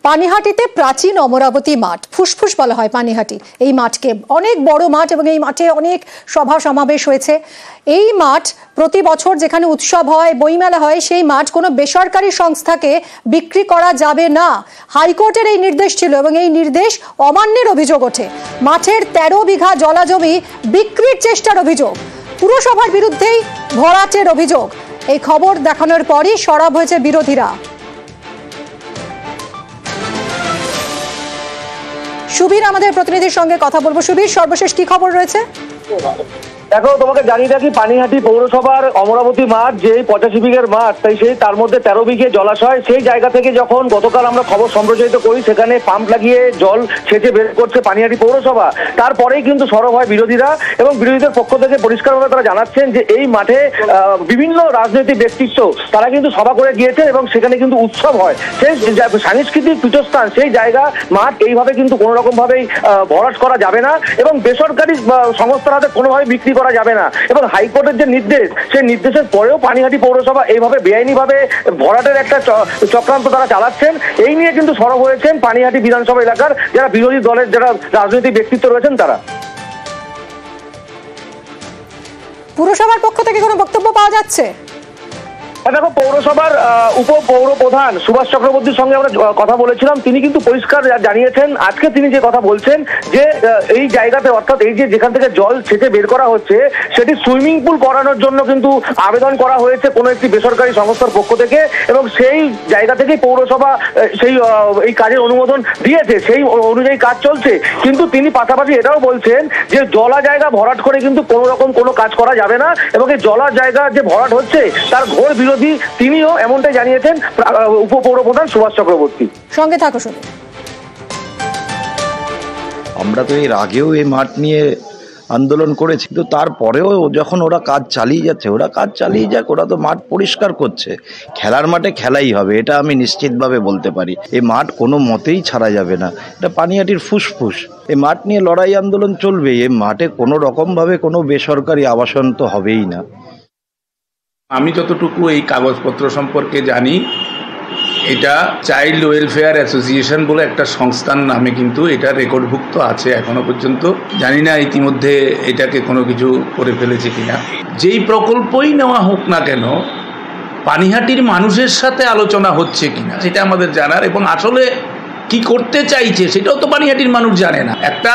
পানিহাটিতে প্রাচীন অমরাবতী মাঠ, ফুসফুস বলা হয় পানিহাটি এই মাঠকে। অনেক বড় মাঠ এবং এই মাঠে অনেক সভা সমাবেশ হয়েছে। এই মাঠ প্রতি বছর যেখানে উৎসব হয়, বইমেলা হয়, সেই মাঠ কোনো বেসরকারি সংস্থাকে বিক্রি করা যাবে না। হাইকোর্টের এই নির্দেশ ছিল এবং এই নির্দেশ অমান্যের অভিযোগ ওঠে। মাঠের 13 বিঘা জলাজমি বিক্রির চেষ্টার অভিযোগ, পুরসভার বিরুদ্ধেই ভরাটের অভিযোগ। এই খবর দেখানোর পরই সরব হয়েছে বিরোধীরা। সুবীর আমাদের প্রতিনিধির সঙ্গে কথা বলবো। সুবীর, সর্বশেষ কি খবর রয়েছে? দেখো, তোমাকে জানিয়ে রাখি, পানিহাটি পৌরসভার অমরাবতী মাঠ যে 85 বিঘের মাঠ, তার মধ্যে 13 বিঘে জলাশয়। সেই জায়গা থেকে যখন গতকাল আমরা খবর সম্প্রচারিত করি, সেখানে পাম্প লাগিয়ে জল ছেঁচে বের করছে পানিহাটি পৌরসভা। তারপরেই কিন্তু সরব হয় বিরোধীরা এবং বিরোধীদের পক্ষ থেকে পরিষ্কারভাবে তারা জানাচ্ছেন যে এই মাঠে বিভিন্ন রাজনৈতিক ব্যক্তিত্ব তারা কিন্তু সভা করে গিয়েছেন এবং সেখানে কিন্তু উৎসব হয়। সেই সাংস্কৃতিক পীঠস্থান, সেই জায়গা মাঠ এইভাবে কিন্তু কোনো রকম ভাবেই ভরাট করা যাবে না এবং বেসরকারি সংস্থার হাতে কোনোভাবে বিক্রি করা যাবে না। এবং হাইকোর্টের যে নির্দেশ, সেই নির্দেশের পরেও পানিহাটি পৌরসভা এইভাবে বেআইনিভাবে ভরাটের একটা চক্রান্ত তারা চালাচ্ছেন। এই নিয়ে কিন্তু সরব হয়েছেন পানিহাটি বিধানসভা এলাকার যারা বিরোধী দলের যারা রাজনৈতিক ব্যক্তিত্ব রয়েছেন তারা। পুরসভার পক্ষ থেকে কোনো বক্তব্য পাওয়া যাচ্ছে? দেখো, পৌরসভার উপপৌর প্রধান সুভাষ চক্রবর্তীর সঙ্গে আমরা কথা বলেছিলাম। তিনি কিন্তু পরিষ্কার জানিয়েছেন, আজকে তিনি যে কথা বলছেন যে এই জায়গাতে, অর্থাৎ এই যে যেখান থেকে জল ছেঁচে বের করা হচ্ছে, সেটি সুইমিং পুল করানোর জন্য কিন্তু আবেদন করা হয়েছে কোনো একটি বেসরকারি সংস্থার পক্ষ থেকে এবং সেই জায়গা থেকেই পৌরসভা সেই এই কাজের অনুমোদন দিয়েছে, সেই অনুযায়ী কাজ চলছে। কিন্তু তিনি পাশাপাশি এটাও বলছেন যে জলা জায়গা ভরাট করে কিন্তু কোনো রকম কোনো কাজ করা যাবে না এবং এই জলা জায়গা যে ভরাট হচ্ছে তার ঘোর বিরোধী তিনিও এমনটাই জানিয়েছেন উপপৌর প্রধান সুভাষ চক্রবর্তী। সঙ্গে থাকো শুনে। আমরা তো এর আগেও এই মাঠ নিয়ে আন্দোলন করেছি, তো তারপরেও যখন ওরা কাজ চালিয়ে যাচ্ছে, ওরা কাজ চালিয়ে যাক, ওরা তো মাঠ পরিষ্কার করছে। খেলার মাঠে খেলাই হবে, এটা আমি নিশ্চিতভাবে বলতে পারি। এই মাঠ কোনো মতেই ছাড়া যাবে না, এটা পানিহাটির ফুসফুস। এই মাঠ নিয়ে লড়াই আন্দোলন চলবে। এই মাঠে কোনো রকমভাবে কোনো বেসরকারি আবাসন তো হবেই না। আমি যতটুকু এই কাগজপত্র সম্পর্কে জানি, এটা চাইল্ড ওয়েলফেয়ার অ্যাসোসিয়েশন বলে একটা সংস্থার নামে কিন্তু এটা রেকর্ডভুক্ত আছে এখনো পর্যন্ত। জানি না ইতিমধ্যে এটাকে কোনো কিছু করে ফেলেছে কিনা। যেই প্রকল্পই নেওয়া হোক না কেন, পানিহাটির মানুষের সাথে আলোচনা হচ্ছে কিনা সেটা আমাদের জানার, এবং আসলে কি করতে চাইছে সেটাও তো পানিহাটির মানুষ জানে না। একটা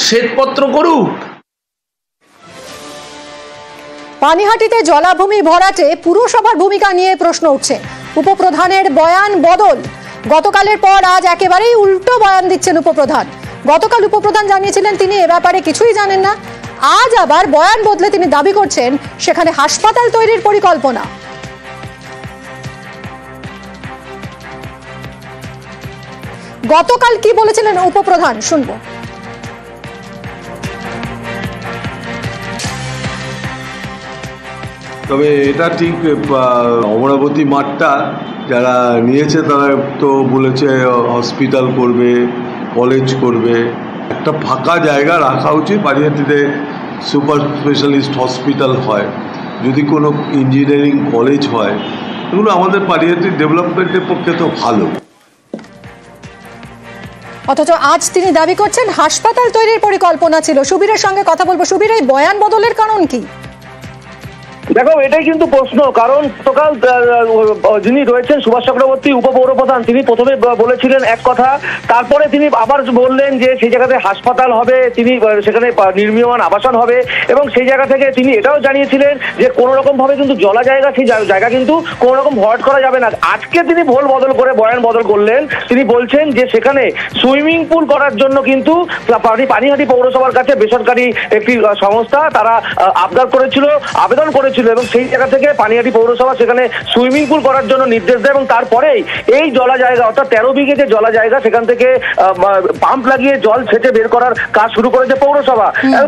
শ্বেতপত্র করুক। পানিহাটিতে জলাভূমি ভরাটে পুরসভার ভূমিকা নিয়ে প্রশ্ন উঠছে। উপপ্রধানের বয়ান বদল, গতকালের পর আজ একেবারেই উল্টো বয়ান দিচ্ছেন উপপ্রধান। গতকাল উপপ্রধান জানিয়েছিলেন তিনি এ ব্যাপারে কিছুই জানেন না। আজ আবার বয়ান বদলে তিনি দাবি করছেন সেখানে হাসপাতাল তৈরির পরিকল্পনা। গতকাল কি বলেছিলেন উপপ্রধান শুনবো। তবে এটা ঠিক, অমরাবতী মাঠটা যারা নিয়েছে তারা তো বলেছে হসপিটাল করবে, কলেজ করবে। একটা ফাঁকা জায়গা রাখা উচিত। পানিহাটিতে সুপার স্পেশালিস্ট হসপিটাল হয়, যদি কোনো ইঞ্জিনিয়ারিং কলেজ হয়, এগুলো আমাদের পানিহাটির ডেভেলপমেন্টের পক্ষে তো ভালো। অথচ আজ তিনি দাবি করছেন হাসপাতাল তৈরির পরিকল্পনা ছিল। সুবীরের সঙ্গে কথা বলবো। সুবীর, এই বয়ান বদলের কারণ কি? দেখো, এটাই কিন্তু প্রশ্ন। কারণ গতকাল যিনি রয়েছেন সুভাষ চক্রবর্তী উপপৌর প্রধান, তিনি প্রথমে বলেছিলেন এক কথা, তারপরে তিনি আবার বললেন যে সেই জায়গাতে হাসপাতাল হবে, তিনি সেখানে নির্মীয়মান আবাসন হবে এবং সেই জায়গা থেকে তিনি এটাও জানিয়েছিলেন যে কোনো রকম ভাবে কিন্তু জলা জায়গা, সেই জায়গা কিন্তু কোনো রকম ভরাট করা যাবে না। আজকে তিনি ভোল বদল করে বয়ান বদল করলেন। তিনি বলছেন যে সেখানে সুইমিং পুল করার জন্য কিন্তু পানিহাটি পৌরসভার কাছে বেসরকারি একটি সংস্থা তারা আবেদন করেছিল এবং সেই জায়গা থেকে পানিহাটি পৌরসভা সেখানে সুইমিং পুল করার জন্য নির্দেশ দেয় এবং তারপরেই এই জলা জায়গা, অর্থাৎ 13 বিঘে যে জলা জায়গা, সেখান থেকে পাম্প লাগিয়ে জল ছেঁচে বের করার কাজ শুরু করেছে পৌরসভা।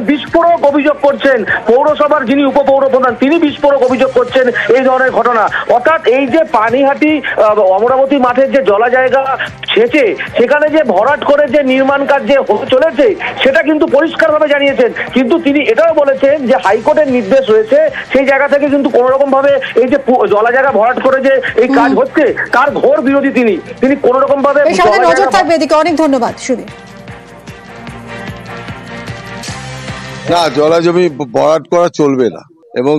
বিস্ফোরক অভিযোগ করছেন পৌরসভার যিনি উপপৌর প্রধান, তিনি বিস্ফোরক অভিযোগ করছেন এই ধরনের ঘটনা। অর্থাৎ এই যে পানিহাটি অমরাবতী মাঠের যে জলা জায়গা ছেঁচে সেখানে যে ভরাট করে যে নির্মাণ কাজ যে চলেছে সেটা কিন্তু পরিষ্কারভাবে জানিয়েছেন। কিন্তু তিনি এটাও বলেছেন যে হাইকোর্টের নির্দেশ রয়েছে, সেই জায়গা থেকে কিন্তু কোন রকম ভাবে এই যে জলা জায়গা ভরাট করে যে এই কাজ হচ্ছে তার ঘোর বিরোধী তিনি কোন রকম ভাবে নজর থাকবে এদিকে। অনেক ধন্যবাদ সুদীপ। না, জলা জমি ভরাট করা চলবে না এবং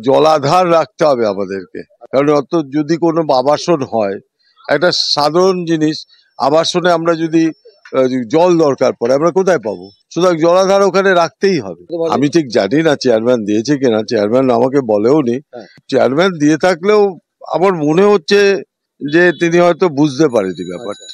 জলাধার রাখতে হবে আমাদেরকে, কারণ অত যদি কোনো আবাসন হয়, একটা সাধারণ জিনিস, আবাসনে আমরা যদি জল দরকার পড়ে আমরা কোথায় পাবো? সুতরাং জলাধার ওখানে রাখতেই হবে। আমি ঠিক জানি না চেয়ারম্যান দিয়েছে কিনা, চেয়ারম্যান আমাকে বলেও নি। চেয়ারম্যান দিয়ে থাকলেও আমার মনে হচ্ছে যে তিনি হয়তো বুঝতে পারেনি ব্যাপারটা।